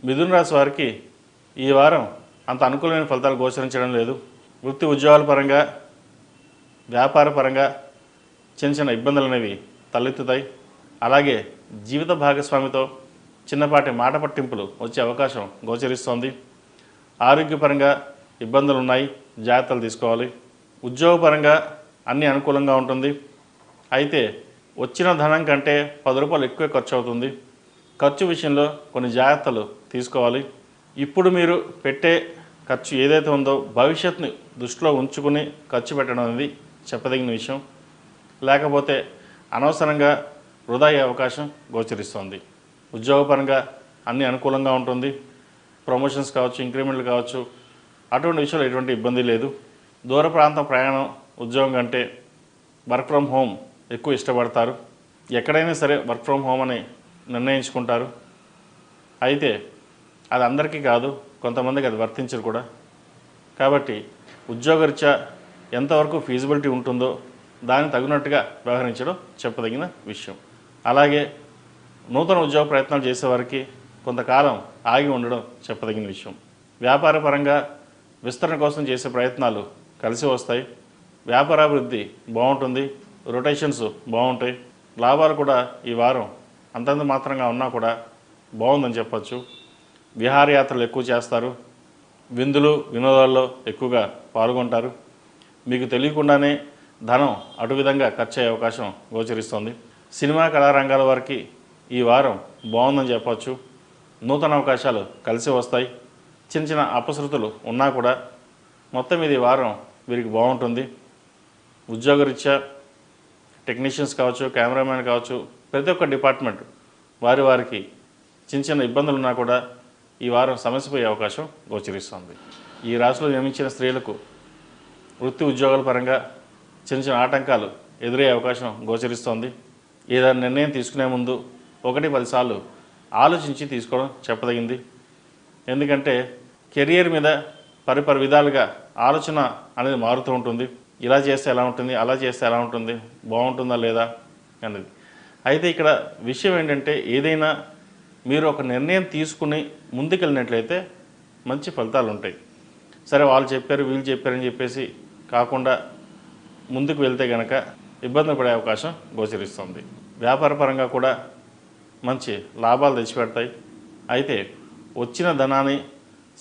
మిథున రాశి వారికి ఈ వారం అంత అనుకూలమైన ఫలితాలు గోచరించడం లేదు. వృత్తి ఉద్యోగాల పరంగా, వ్యాపార పరంగా చిన్న చిన్న ఇబ్బందులు అనేవి తలెత్తుతాయి. అలాగే జీవిత భాగస్వామితో చిన్నపాటి మాట పట్టింపులు వచ్చే అవకాశం గోచరిస్తోంది. ఆరోగ్యపరంగా ఇబ్బందులు ఉన్నాయి, జాగ్రత్తలు తీసుకోవాలి. ఉద్యోగపరంగా అన్నీ అనుకూలంగా ఉంటుంది. అయితే వచ్చిన ధనం కంటే 10 రూపాయలు ఎక్కువ ఖర్చు అవుతుంది. ఖర్చు విషయంలో కొన్ని జాగ్రత్తలు తీసుకోవాలి. ఇప్పుడు మీరు పెట్టే ఖర్చు ఏదైతే ఉందో భవిష్యత్తుని దృష్టిలో ఉంచుకుని ఖర్చు పెట్టడం అనేది చెప్పదగిన విషయం. లేకపోతే అనవసరంగా వృధా అయ్యే అవకాశం గోచరిస్తుంది. ఉద్యోగపరంగా అన్నీ అనుకూలంగా ఉంటుంది. ప్రమోషన్స్ కావచ్చు, ఇంక్రిమెంట్లు కావచ్చు, అటువంటి విషయంలో ఎటువంటి ఇబ్బంది లేదు. దూర ప్రాంతం ప్రయాణం ఉద్యోగం కంటే వర్క్ ఫ్రమ్ హోమ్ ఎక్కువ ఇష్టపడతారు. ఎక్కడైనా సరే వర్క్ ఫ్రమ్ హోమ్ అని నిర్ణయించుకుంటారు. అయితే అది అందరికీ కాదు, కొంతమందికి అది వర్తించరు కూడా. కాబట్టి ఉద్యోగరీత్యా ఎంతవరకు ఫీజిబిలిటీ ఉంటుందో దానికి తగినట్టుగా వ్యవహరించడం చెప్పదగిన విషయం. అలాగే నూతన ఉద్యోగ ప్రయత్నాలు చేసేవారికి కొంతకాలం ఆగి ఉండడం చెప్పదగిన విషయం. వ్యాపార పరంగా విస్తరణ కోసం చేసే ప్రయత్నాలు కలిసి వస్తాయి. వ్యాపారాభివృద్ధి బాగుంటుంది. రొటేషన్స్ బాగుంటాయి. లాభాలు కూడా ఈ వారం అంతంత మాత్రంగా ఉన్నా కూడా బాగుందని చెప్పచ్చు. విహారయాత్రలు ఎక్కువ చేస్తారు. విందులు వినోదాల్లో ఎక్కువగా పాల్గొంటారు. మీకు తెలియకుండానే ధనం అటు విధంగా ఖర్చు అయ్యే అవకాశం గోచరిస్తుంది. సినిమా కళారంగాల వారికి ఈ వారం బాగుందని చెప్పచ్చు. నూతన అవకాశాలు కలిసి వస్తాయి. చిన్న చిన్న అపశృతులు ఉన్నా కూడా మొత్తం ఇది వారం వీరికి బాగుంటుంది. ఉద్యోగరీత్యా టెక్నీషియన్స్ కావచ్చు, కెమెరామెన్ కావచ్చు, ప్రతి ఒక్క డిపార్ట్మెంట్ వారికి చిన్న చిన్న ఇబ్బందులు ఉన్నా కూడా ఈ వారం సమస్యపోయే అవకాశం గోచరిస్తుంది. ఈ రాశిలో జన్మించిన స్త్రీలకు వృత్తి ఉద్యోగాల పరంగా చిన్న చిన్న ఆటంకాలు ఎదురయ్యే అవకాశం గోచరిస్తోంది. ఏదైనా నిర్ణయం తీసుకునే ముందు 1-10 సార్లు ఆలోచించి తీసుకోవడం చెప్పదగింది. ఎందుకంటే కెరియర్ మీద పరిపరి విధాలుగా ఆలోచన అనేది మారుతూ ఉంటుంది. ఇలా చేస్తే ఎలా ఉంటుంది, అలా చేస్తే ఎలా ఉంటుంది, బాగుంటుందా లేదా అనేది. అయితే ఇక్కడ విషయం ఏంటంటే ఏదైనా మీరు ఒక నిర్ణయం తీసుకుని ముందుకెళ్ళినట్లయితే మంచి ఫలితాలు ఉంటాయి. సరే వాళ్ళు చెప్పారు వీళ్ళు చెప్పారని చెప్పేసి కాకుండా ముందుకు వెళ్తే కనుక ఇబ్బంది పడే అవకాశం గోచరిస్తుంది. వ్యాపార పరంగా కూడా మంచి లాభాలు తెచ్చిపెడతాయి. అయితే వచ్చిన ధనాన్ని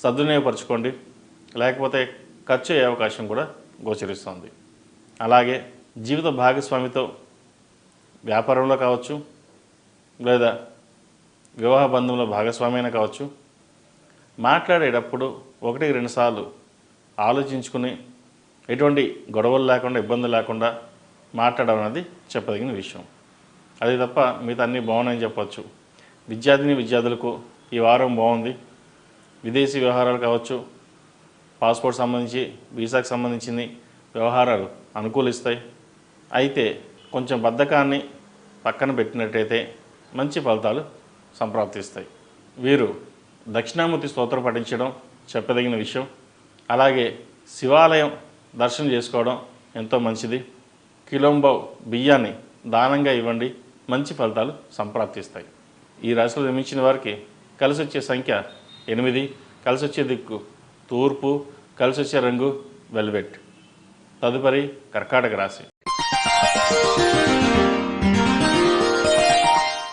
సద్వినియోగపరచుకోండి, లేకపోతే ఖర్చు అయ్యే అవకాశం కూడా గోచరిస్తుంది. అలాగే జీవిత భాగస్వామితో వ్యాపారంలో కావచ్చు, లేదా వివాహ బంధంలో భాగస్వామి అయినా కావచ్చు, మాట్లాడేటప్పుడు 1-2 సార్లు ఆలోచించుకుని ఎటువంటి గొడవలు లేకుండా, ఇబ్బందులు లేకుండా మాట్లాడడం అనేది చెప్పదగిన విషయం. అది తప్ప మిగతా అన్నీ బాగున్నాయని చెప్పచ్చు. విద్యార్థులకు ఈ వారం బాగుంది. విదేశీ వ్యవహారాలు కావచ్చు, పాస్పోర్ట్ సంబంధించి, వీసాకు సంబంధించిన వ్యవహారాలు అనుకూలిస్తాయి. అయితే కొంచెం బద్ధకాన్ని పక్కన పెట్టినట్టయితే మంచి ఫలితాలు సంప్రాప్తిస్తాయి. వీరు దక్షిణామూర్తి స్తోత్రం పఠించడం చెప్పదగిన విషయం. అలాగే శివాలయం దర్శనం చేసుకోవడం ఎంతో మంచిది. కిలోంబావు బియ్యాన్ని దానంగా ఇవ్వండి, మంచి ఫలితాలు సంప్రాప్తిస్తాయి. ఈ రాశిలో జన్మించిన వారికి కలిసి వచ్చే సంఖ్య 8, కలిసి వచ్చే దిక్కు తూర్పు, కలిసి వచ్చే రంగు వెల్వెట్. తదుపరి కర్కాటక రాశి.